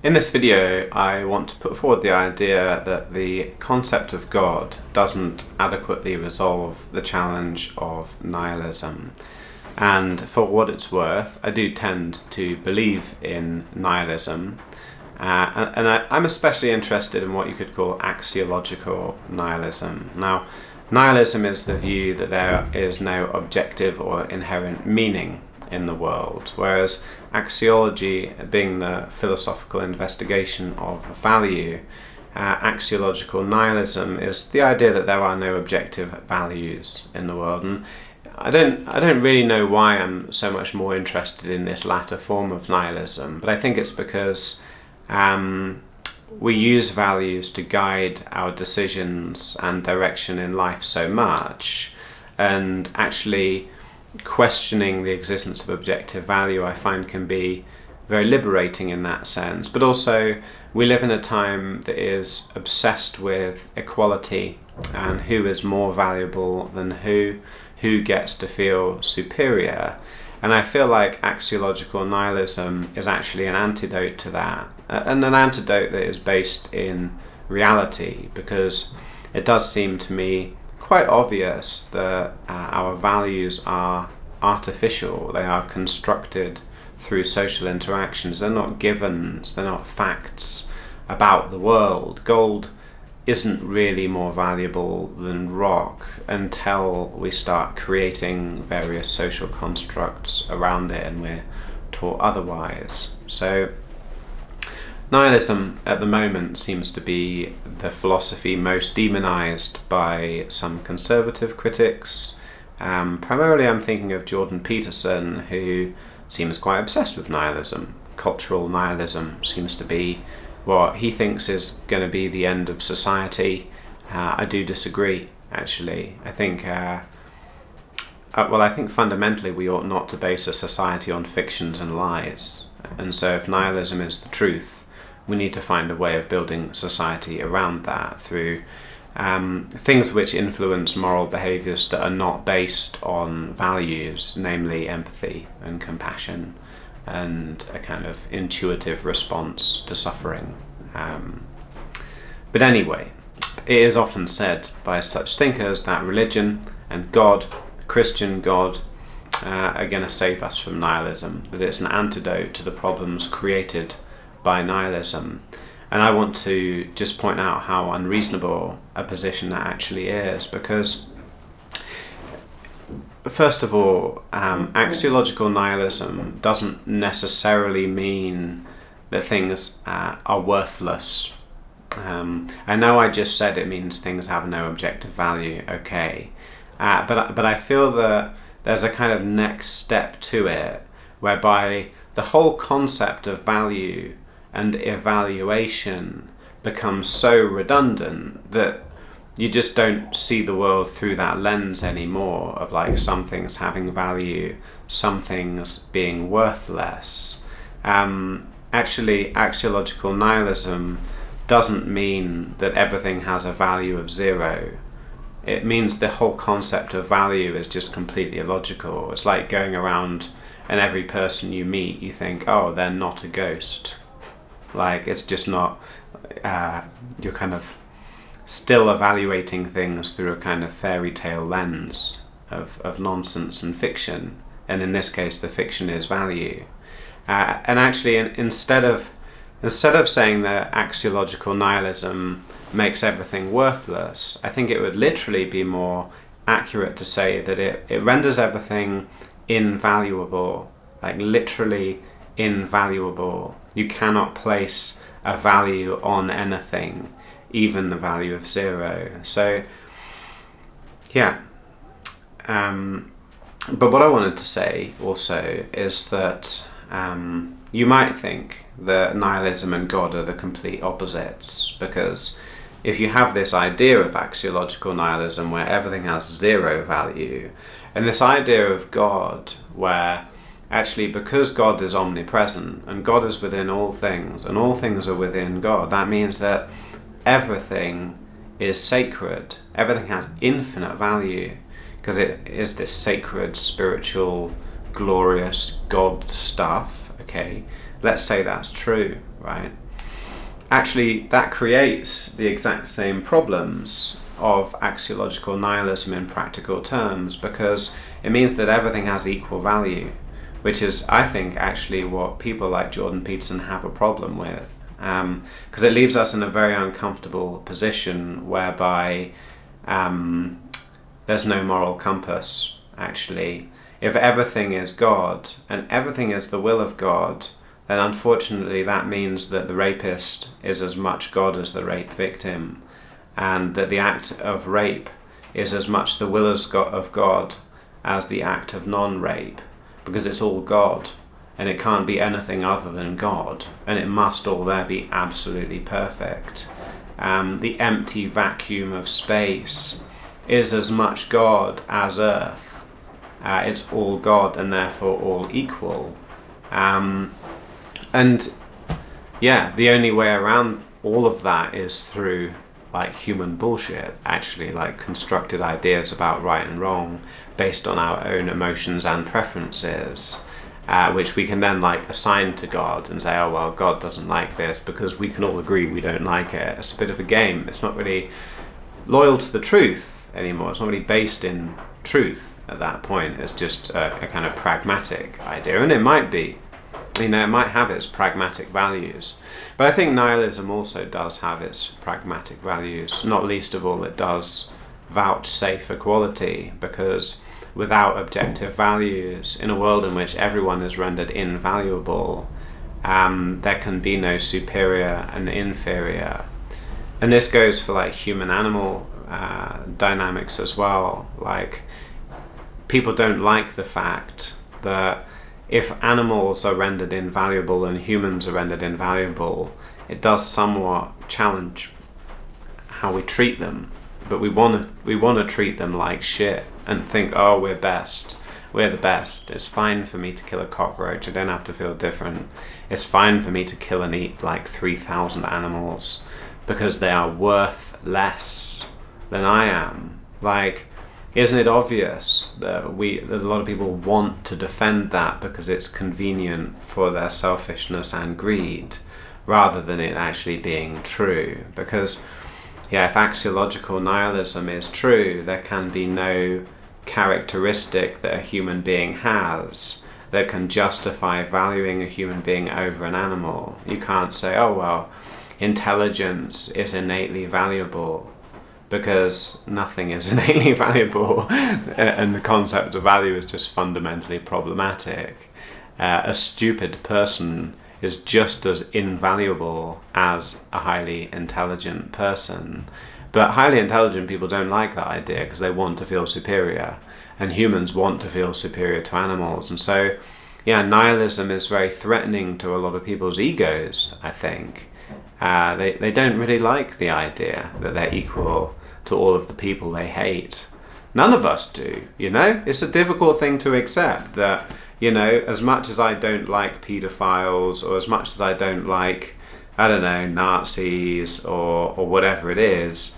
In this video, I want to put forward the idea that the concept of God doesn't adequately resolve the challenge of nihilism. And for what it's worth, I do tend to believe in nihilism. I'm especially interested in what you could call axiological nihilism. Now, nihilism is the view that there is no objective or inherent meaning in the world, whereas axiology, being the philosophical investigation of value, axiological nihilism is the idea that there are no objective values in the world. And I don't really know why I'm so much more interested in this latter form of nihilism, but I think it's because we use values to guide our decisions and direction in life so much, and actually questioning the existence of objective value I find can be very liberating in that sense. But also, we live in a time that is obsessed with equality and who is more valuable than who gets to feel superior. And I feel like axiological nihilism is actually an antidote to that, and an antidote that is based in reality, because it does seem to me quite obvious that our values are artificial. They are constructed through social interactions. They're not givens, they're not facts about the world. Gold isn't really more valuable than rock until we start creating various social constructs around it and we're taught otherwise. So nihilism at the moment seems to be the philosophy most demonized by some conservative critics. Primarily I'm thinking of Jordan Peterson, who seems quite obsessed with nihilism. Cultural nihilism seems to be what he thinks is going to be the end of society. I do disagree, actually. I think fundamentally we ought not to base a society on fictions and lies. And so if nihilism is the truth, we need to find a way of building society around that through things which influence moral behaviours that are not based on values, namely empathy and compassion and a kind of intuitive response to suffering. But anyway, it is often said by such thinkers that religion and God, Christian God, are going to save us from nihilism, that it's an antidote to the problems created by nihilism. And I want to just point out how unreasonable a position that actually is, because first of all, axiological nihilism doesn't necessarily mean that things are worthless. I know I just said it means things have no objective value, okay. But I feel that there's a kind of next step to it, whereby the whole concept of value and evaluation becomes so redundant that you just don't see the world through that lens anymore, of like some things having value, some things being worthless. Actually, axiological nihilism doesn't mean that everything has a value of zero. It means the whole concept of value is just completely illogical. It's like going around and every person you meet, you think, oh, they're not a ghost. Like, it's just not, you're kind of still evaluating things through a kind of fairy tale lens of nonsense and fiction. And in this case, the fiction is value. And actually, instead of saying that axiological nihilism makes everything worthless, I think it would literally be more accurate to say that it renders everything invaluable, like literally invaluable. You cannot place a value on anything, even the value of zero. So, yeah. But what I wanted to say also is that you might think that nihilism and God are the complete opposites, because if you have this idea of axiological nihilism where everything has zero value, and this idea of God where actually, because God is omnipresent and God is within all things and all things are within God, that means that everything is sacred. Everything has infinite value because it is this sacred, spiritual, glorious God stuff. Okay, let's say that's true, right? actually that creates the exact same problems of axiological nihilism in practical terms, because it means that everything has equal value, which is, I think, actually what people like Jordan Peterson have a problem with, because it leaves us in a very uncomfortable position whereby there's no moral compass, actually. If everything is God and everything is the will of God, then unfortunately that means that the rapist is as much God as the rape victim, and that the act of rape is as much the will of God as the act of non-rape, because it's all God, and it can't be anything other than God, and it must all there be absolutely perfect. The empty vacuum of space is as much God as Earth. It's all God and therefore all equal. And yeah, the only way around all of that is through like human bullshit, actually, like constructed ideas about right and wrong based on our own emotions and preferences, which we can then like assign to God and say, oh well, God doesn't like this, because we can all agree we don't like it. It's a bit of a game. It's not really loyal to the truth anymore. It's not really based in truth at that point. It's just a kind of pragmatic idea, and it might be. It might have its pragmatic values. But I think nihilism also does have its pragmatic values. Not least of all, it does vouchsafe equality, because without objective values, in a world in which everyone is rendered invaluable, there can be no superior and inferior. And this goes for like human-animal dynamics as well. Like, people don't like the fact that if animals are rendered invaluable and humans are rendered invaluable, it does somewhat challenge how we treat them. But we want to treat them like shit and think, oh, we're best. We're the best. It's fine for me to kill a cockroach. I don't have to feel different. It's fine for me to kill and eat like 3,000 animals because they are worth less than I am. Like, isn't it obvious that a lot of people want to defend that because it's convenient for their selfishness and greed, rather than it actually being true? Because, yeah, if axiological nihilism is true, there can be no characteristic that a human being has that can justify valuing a human being over an animal. You can't say, oh well, intelligence is innately valuable, because nothing is innately valuable, and the concept of value is just fundamentally problematic. A stupid person is just as invaluable as a highly intelligent person. But highly intelligent people don't like that idea because they want to feel superior, and humans want to feel superior to animals. And so, yeah, nihilism is very threatening to a lot of people's egos, I think. They don't really like the idea that they're equal to all of the people they hate. None of us do, It's a difficult thing to accept that, as much as I don't like paedophiles, or as much as I don't like, I don't know, Nazis or whatever it is,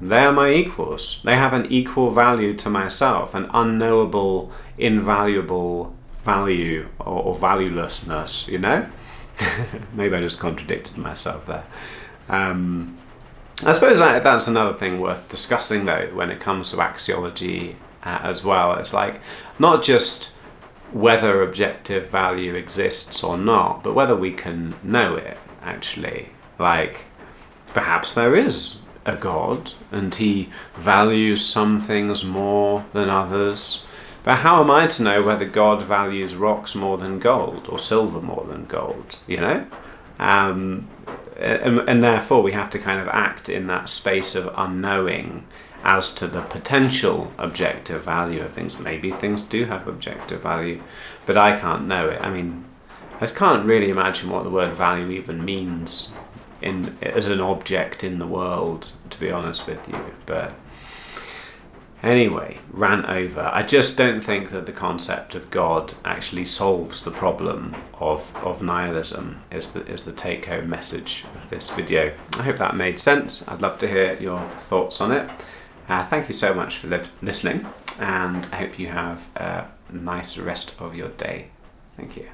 they are my equals. They have an equal value to myself, an unknowable, invaluable value or valuelessness, Maybe I just contradicted myself there. I suppose that's another thing worth discussing, though, when it comes to axiology as well. It's like, not just whether objective value exists or not, but whether we can know it, actually. Like, perhaps there is a God, and he values some things more than others. But how am I to know whether God values rocks more than gold, or silver more than gold, And therefore we have to kind of act in that space of unknowing as to the potential objective value of things. Maybe things do have objective value, but I can't know it. I mean, I can't really imagine what the word value even means as an object in the world, to be honest with you. But anyway, rant over. I just don't think that the concept of God actually solves the problem of nihilism, is the take-home message of this video. I hope that made sense. I'd love to hear your thoughts on it. Thank you so much for listening, and I hope you have a nice rest of your day. Thank you.